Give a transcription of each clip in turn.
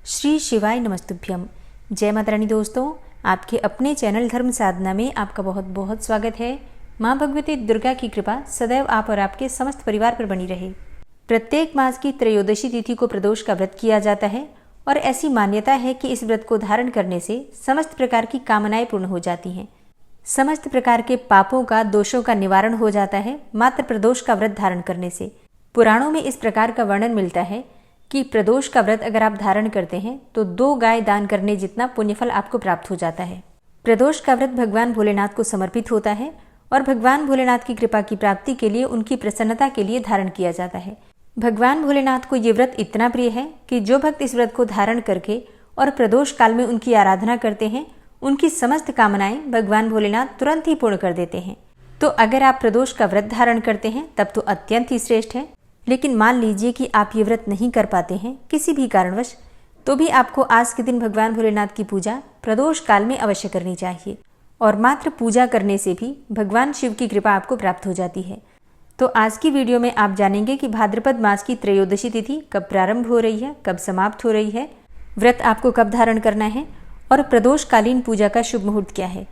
श्री शिवाय नमस्तुभ्यम। जय माता रानी। दोस्तों, आपके अपने चैनल धर्म साधना में आपका बहुत बहुत स्वागत है। माँ भगवती दुर्गा की कृपा सदैव आप और आपके समस्त परिवार पर बनी रहे। प्रत्येक मास की त्रयोदशी तिथि को प्रदोष का व्रत किया जाता है और ऐसी मान्यता है कि इस व्रत को धारण करने से समस्त प्रकार की कामनाएं पूर्ण हो जाती हैं, समस्त प्रकार के पापों का, दोषों का निवारण हो जाता है मात्र प्रदोष का व्रत धारण करने से। पुराणों में इस प्रकार का वर्णन मिलता है कि प्रदोष का व्रत अगर आप धारण करते हैं तो 2 गाय दान करने जितना पुण्यफल आपको प्राप्त हो जाता है। प्रदोष का व्रत भगवान भोलेनाथ को समर्पित होता है और भगवान भोलेनाथ की कृपा की प्राप्ति के लिए, उनकी प्रसन्नता के लिए धारण किया जाता है। भगवान भोलेनाथ को ये व्रत इतना प्रिय है कि जो भक्त इस व्रत को धारण करके और प्रदोष काल में उनकी आराधना करते हैं, उनकी समस्त कामनाएं भगवान भोलेनाथ तुरंत ही पूर्ण कर देते हैं। तो अगर आप प्रदोष का व्रत धारण करते हैं तब तो अत्यंत ही श्रेष्ठ है। लेकिन मान लीजिए कि आप ये व्रत नहीं कर पाते हैं किसी भी कारणवश, तो भी आपको आज के दिन भगवान भोलेनाथ की पूजा प्रदोष काल में अवश्य करनी चाहिए और मात्र पूजा करने से भी भगवान शिव की कृपा आपको प्राप्त हो जाती है। तो आज की वीडियो में आप जानेंगे कि भाद्रपद मास की त्रयोदशी तिथि कब प्रारंभ हो रही है, कब समाप्त हो रही है, व्रत आपको कब धारण करना है और प्रदोषकालीन पूजा का शुभ मुहूर्त क्या है।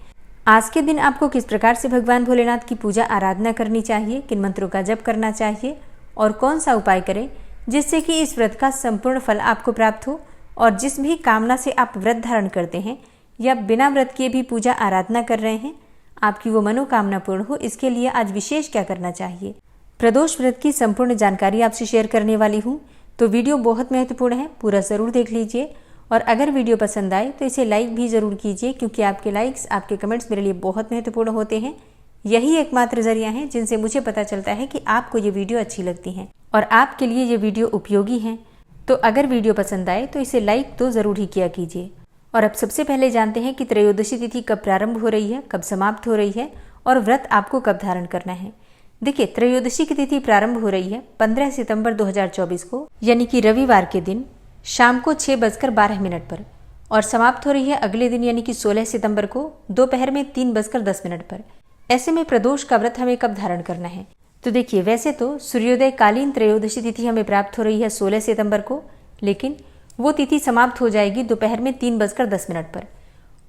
आज के दिन आपको किस प्रकार से भगवान भोलेनाथ की पूजा आराधना करनी चाहिए, किन मंत्रों का जप करना चाहिए और कौन सा उपाय करें जिससे कि इस व्रत का संपूर्ण फल आपको प्राप्त हो और जिस भी कामना से आप व्रत धारण करते हैं या बिना व्रत किए भी पूजा आराधना कर रहे हैं, आपकी वो मनोकामना पूर्ण हो, इसके लिए आज विशेष क्या करना चाहिए। प्रदोष व्रत की संपूर्ण जानकारी आपसे शेयर करने वाली हूँ, तो वीडियो बहुत महत्वपूर्ण है, पूरा ज़रूर देख लीजिए। और अगर वीडियो पसंद आए तो इसे लाइक भी ज़रूर कीजिए, क्योंकि आपके लाइक्स, आपके कमेंट्स मेरे लिए बहुत महत्वपूर्ण होते हैं। यही एकमात्र जरिया है जिनसे मुझे पता चलता है कि आपको ये वीडियो अच्छी लगती है और आपके लिए ये वीडियो उपयोगी है। तो अगर वीडियो पसंद आए तो इसे लाइक तो ज़रूर ही किया कीजिए। और अब सबसे पहले जानते हैं कि त्रयोदशी तिथि कब प्रारंभ हो रही है, कब समाप्त हो रही है और व्रत आपको कब धारण करना है। देखिए, त्रयोदशी की तिथि प्रारंभ हो रही है 15 सितंबर 2024 को, यानी कि रविवार के दिन शाम को 6:12 पर, और समाप्त हो रही है अगले दिन यानी कि 16 सितंबर को दोपहर में 3:10 पर। ऐसे में प्रदोष का व्रत हमें कब धारण करना है। तो देखिए, वैसे तो सूर्योदय कालीन त्रयोदशी तिथि हमें प्राप्त हो रही है 16 सितंबर को, लेकिन वो तिथि समाप्त हो जाएगी दोपहर में 3:10 पर।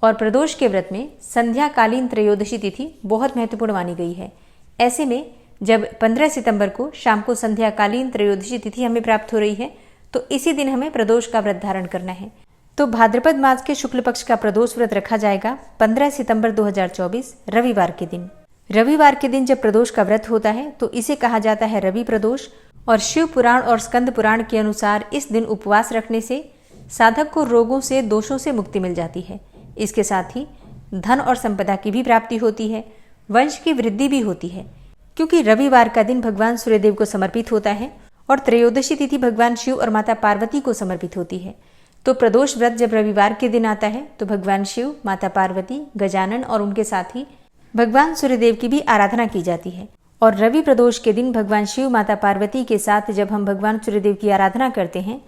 और प्रदोष के व्रत में संध्या कालीन त्रयोदशी तिथि बहुत महत्वपूर्ण मानी गई है। ऐसे में जब 15 सितंबर को शाम को संध्या कालीन त्रयोदशी तिथि हमें प्राप्त हो रही है, तो इसी दिन हमें प्रदोष का व्रत धारण करना है। तो भाद्रपद मास के शुक्ल पक्ष का प्रदोष व्रत रखा जाएगा 15 सितंबर 2024 रविवार के दिन। रविवार के दिन जब प्रदोष का व्रत होता है तो इसे कहा जाता है रवि प्रदोष। और शिव पुराण और स्कंद पुराण के अनुसार इस दिन उपवास रखने से साधक को रोगों से, दोषों से मुक्ति मिल जाती है। इसके साथ ही धन और संपदा की भी प्राप्ति होती है, वंश की वृद्धि भी होती है, क्योंकि रविवार का दिन भगवान सूर्यदेव को समर्पित होता है और त्रयोदशी तिथि भगवान शिव और माता पार्वती को समर्पित होती है। तो प्रदोष व्रत जब रविवार के दिन आता है तो भगवान शिव, माता पार्वती, गजानन और उनके साथ ही भगवान सूर्यदेव की भी आराधना की जाती है। और रवि प्रदोष के दिन भगवान शिव, माता पार्वती के साथ जब हम भगवान सूर्यदेव की आराधना करते हैं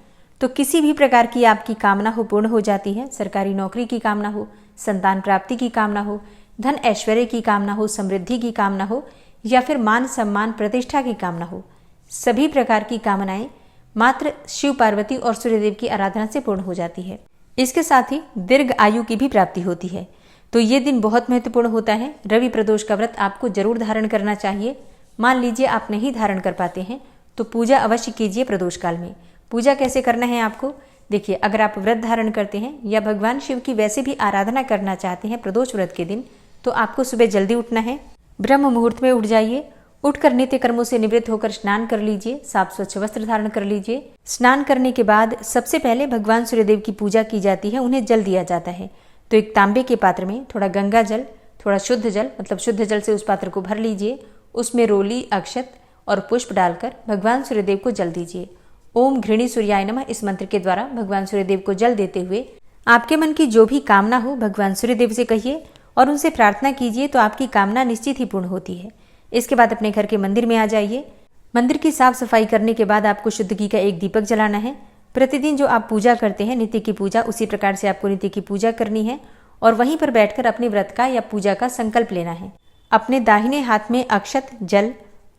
तो किसी भी प्रकार की आपकी कामना हो पूर्ण हो जाती है। सरकारी नौकरी की कामना हो, संतान प्राप्ति की कामना हो, धन ऐश्वर्य की कामना हो, समृद्धि की कामना हो या फिर मान सम्मान प्रतिष्ठा की कामना हो, सभी प्रकार की कामनाएं मात्र शिव, पार्वती और सूर्यदेव की आराधना से पूर्ण हो जाती है। इसके साथ ही दीर्घ आयु की भी प्राप्ति होती है। तो ये दिन बहुत महत्वपूर्ण होता है। रवि प्रदोष का व्रत आपको जरूर धारण करना चाहिए। मान लीजिए आप नहीं धारण कर पाते हैं तो पूजा अवश्य कीजिए प्रदोष काल में। पूजा कैसे करना है आपको, देखिए, अगर आप व्रत धारण करते हैं या भगवान शिव की वैसे भी आराधना करना चाहते हैं प्रदोष व्रत के दिन, तो आपको सुबह जल्दी उठना है। ब्रह्म मुहूर्त में उठ जाइए। उठकर नित्य कर्मों से निवृत्त होकर स्नान कर लीजिए, साफ स्वच्छ वस्त्र धारण कर लीजिए। स्नान करने के बाद सबसे पहले भगवान सूर्यदेव की पूजा की जाती है, उन्हें जल दिया जाता है। तो एक तांबे के पात्र में थोड़ा गंगा जल, थोड़ा शुद्ध जल, मतलब शुद्ध जल से उस पात्र को भर लीजिए। उसमें रोली, अक्षत और पुष्प डालकर भगवान सूर्यदेव को जल दीजिए। ओम घृणी सूर्याय नमः इस मंत्र के द्वारा भगवान सूर्यदेव को जल देते हुए आपके मन की जो भी कामना हो भगवान सूर्यदेव से कहिए और उनसे प्रार्थना कीजिए, तो आपकी कामना निश्चित ही पूर्ण होती है। इसके बाद अपने घर के मंदिर में आ जाइए। मंदिर की साफ सफाई करने के बाद आपको शुद्ध घी का एक दीपक जलाना है। प्रतिदिन जो आप पूजा करते हैं नित्य की पूजा, उसी प्रकार से आपको नित्य की पूजा करनी है और वहीं पर बैठकर अपने व्रत का या पूजा का संकल्प लेना है। अपने दाहिने हाथ में अक्षत, जल,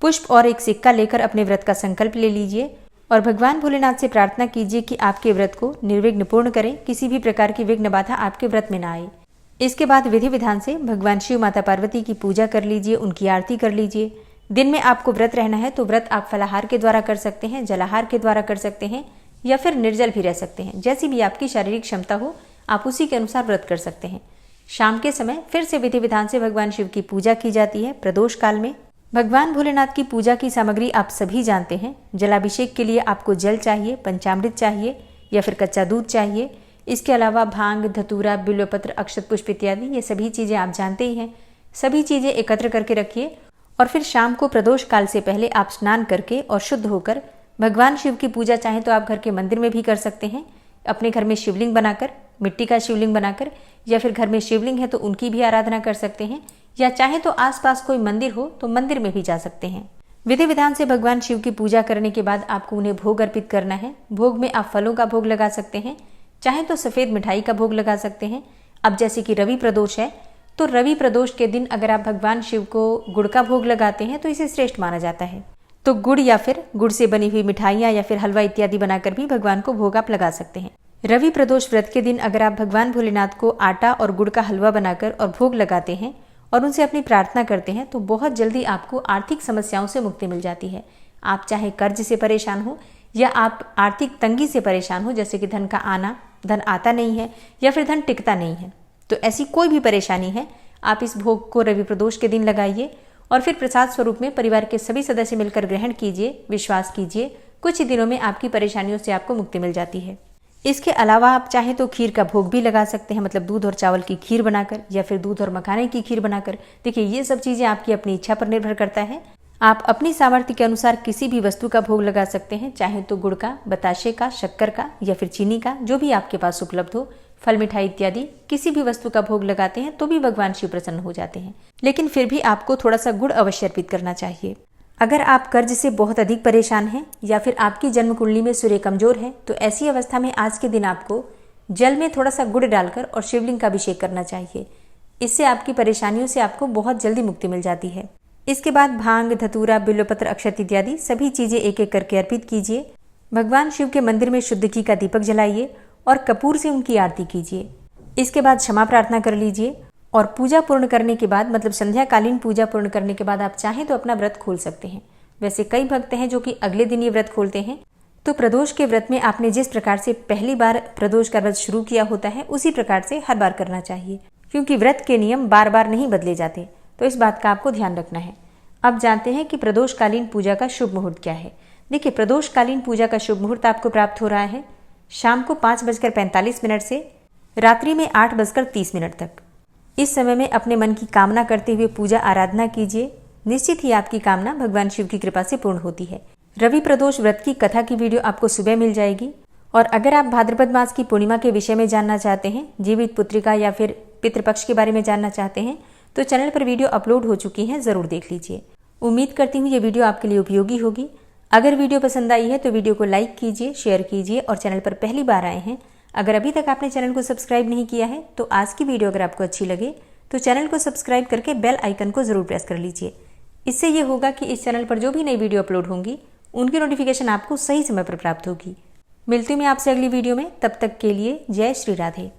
पुष्प और एक सिक्का लेकर अपने व्रत का संकल्प ले लीजिए और भगवान भोलेनाथ से प्रार्थना कीजिए कि आपके व्रत को निर्विघ्न पूर्ण करें, किसी भी प्रकार की विघ्न बाधा आपके व्रत में ना आए। इसके बाद विधि विधान से भगवान शिव माता पार्वती की पूजा कर लीजिए, उनकी आरती कर लीजिए। दिन में आपको व्रत रहना है तो व्रत आप फलाहार के द्वारा कर सकते हैं, जलाहार के द्वारा कर सकते हैं या फिर निर्जल भी रह सकते हैं। जैसी भी आपकी शारीरिक क्षमता हो आप उसी के अनुसार व्रत कर सकते हैं। शाम के समय फिर से विधि विधान से भगवान शिव की पूजा की जाती है प्रदोष काल में। भगवान भोलेनाथ की पूजा की सामग्री आप सभी जानते हैं। जलाभिषेक के लिए आपको जल चाहिए, पंचामृत चाहिए या फिर कच्चा दूध चाहिए। इसके अलावा भांग, धतूरा, बिल्वपत्र, अक्षत पुष्प इत्यादि ये सभी चीज़ें आप जानते ही हैं। सभी चीज़ें एकत्र करके रखिए और फिर शाम को प्रदोष काल से पहले आप स्नान करके और शुद्ध होकर भगवान शिव की पूजा चाहें तो आप घर के मंदिर में भी कर सकते हैं, अपने घर में शिवलिंग बनाकर, मिट्टी का शिवलिंग बनाकर, या फिर घर में शिवलिंग है तो उनकी भी आराधना कर सकते हैं, या चाहे तो आसपास कोई मंदिर हो तो मंदिर में भी जा सकते हैं। विधि विधान से भगवान शिव की पूजा करने के बाद आपको उन्हें भोग अर्पित करना है। भोग में आप फलों का भोग लगा सकते हैं, चाहे तो सफ़ेद मिठाई का भोग लगा सकते हैं। अब जैसे कि रवि प्रदोष है तो रवि प्रदोष के दिन अगर आप भगवान शिव को गुड़ का भोग लगाते हैं तो इसे श्रेष्ठ माना जाता है। तो गुड़ या फिर गुड़ से बनी हुई मिठाइयाँ या फिर हलवा इत्यादि बनाकर भी भगवान को भोग आप लगा सकते हैं। रवि प्रदोष व्रत के दिन अगर आप भगवान भोलेनाथ को आटा और गुड़ का हलवा बनाकर और भोग लगाते हैं और उनसे अपनी प्रार्थना करते हैं तो बहुत जल्दी आपको आर्थिक समस्याओं से मुक्ति मिल जाती है। आप चाहे कर्ज से परेशान हो या आप आर्थिक तंगी से परेशान हो, जैसे कि धन का आना, धन आता नहीं है या फिर धन टिकता नहीं है, तो ऐसी कोई भी परेशानी है आप इस भोग को रवि प्रदोष के दिन लगाइए और फिर प्रसाद स्वरूप में परिवार के सभी सदस्य मिलकर ग्रहण कीजिए। विश्वास कीजिए कुछ ही दिनों में आपकी परेशानियों से आपको मुक्ति मिल जाती है। इसके अलावा आप चाहे तो खीर का भोग भी लगा सकते हैं, मतलब दूध और चावल की खीर बनाकर या फिर दूध और मखाने की खीर बनाकर। देखिए ये सब चीज़ें आपकी अपनी इच्छा पर निर्भर करता है। आप अपनी सामर्थ्य के अनुसार किसी भी वस्तु का भोग लगा सकते हैं, चाहे तो गुड़ का, बताशे का, शक्कर का या फिर चीनी का, जो भी आपके पास उपलब्ध हो। फल मिठाई इत्यादि किसी भी वस्तु का भोग लगाते हैं तो भी भगवान शिव प्रसन्न हो जाते हैं। लेकिन फिर भी आपको थोड़ा सा गुड़ अवश्य अर्पित करना चाहिए। अगर आप कर्ज से बहुत अधिक परेशान हैं या फिर आपकी जन्म कुंडली में सूर्य कमजोर है तो ऐसी अवस्था में आज के दिन आपको जल में थोड़ा सा गुड़ डालकर और शिवलिंग का अभिषेक करना चाहिए। इससे आपकी परेशानियों से आपको बहुत जल्दी मुक्ति मिल जाती है। इसके बाद भांग, धतूरा, बिल्वपत्र, अक्षत इत्यादि सभी चीजें एक एक करके अर्पित कीजिए। भगवान शिव के मंदिर में शुद्ध घी का दीपक जलाइए और कपूर से उनकी आरती कीजिए। इसके बाद क्षमा प्रार्थना कर लीजिए और पूजा पूर्ण करने के बाद, मतलब संध्याकालीन पूजा पूर्ण करने के बाद आप चाहें तो अपना व्रत खोल सकते हैं। वैसे कई भक्त हैं जो कि अगले दिन ये व्रत खोलते हैं, तो प्रदोष के व्रत में आपने जिस प्रकार से पहली बार प्रदोष का व्रत शुरू किया होता है उसी प्रकार से हर बार करना चाहिए, क्योंकि व्रत के नियम बार बार नहीं बदले जाते, तो इस बात का आपको ध्यान रखना है। अब जानते हैं कि प्रदोषकालीन पूजा का शुभ मुहूर्त क्या है। देखिए प्रदोषकालीन पूजा का शुभ मुहूर्त आपको प्राप्त हो रहा है शाम को 5:45 से रात्रि में 8:30 तक। इस समय में अपने मन की कामना करते हुए पूजा आराधना कीजिए। निश्चित ही आपकी कामना भगवान शिव की कृपा से पूर्ण होती है। रवि प्रदोष व्रत की कथा की वीडियो आपको सुबह मिल जाएगी। और अगर आप भाद्रपद मास की पूर्णिमा के विषय में जानना चाहते हैं, जीवित पुत्रिका या फिर पितृपक्ष के बारे में जानना चाहते हैं, तो चैनल पर वीडियो अपलोड हो चुकी हैं, जरूर देख लीजिए। उम्मीद करती हूँ ये वीडियो आपके लिए उपयोगी होगी। अगर वीडियो पसंद आई है तो वीडियो को लाइक कीजिए, शेयर कीजिए और चैनल पर पहली बार आए हैं, अगर अभी तक आपने चैनल को सब्सक्राइब नहीं किया है तो आज की वीडियो अगर आपको अच्छी लगे तो चैनल को सब्सक्राइब करके बेल आइकन को जरूर प्रेस कर लीजिए। इससे ये होगा कि इस चैनल पर जो भी नई वीडियो अपलोड होंगी उनकी नोटिफिकेशन आपको सही समय पर प्राप्त होगी। मिलती हूँ मैं आपसे अगली वीडियो में, तब तक के लिए जय श्री राधे।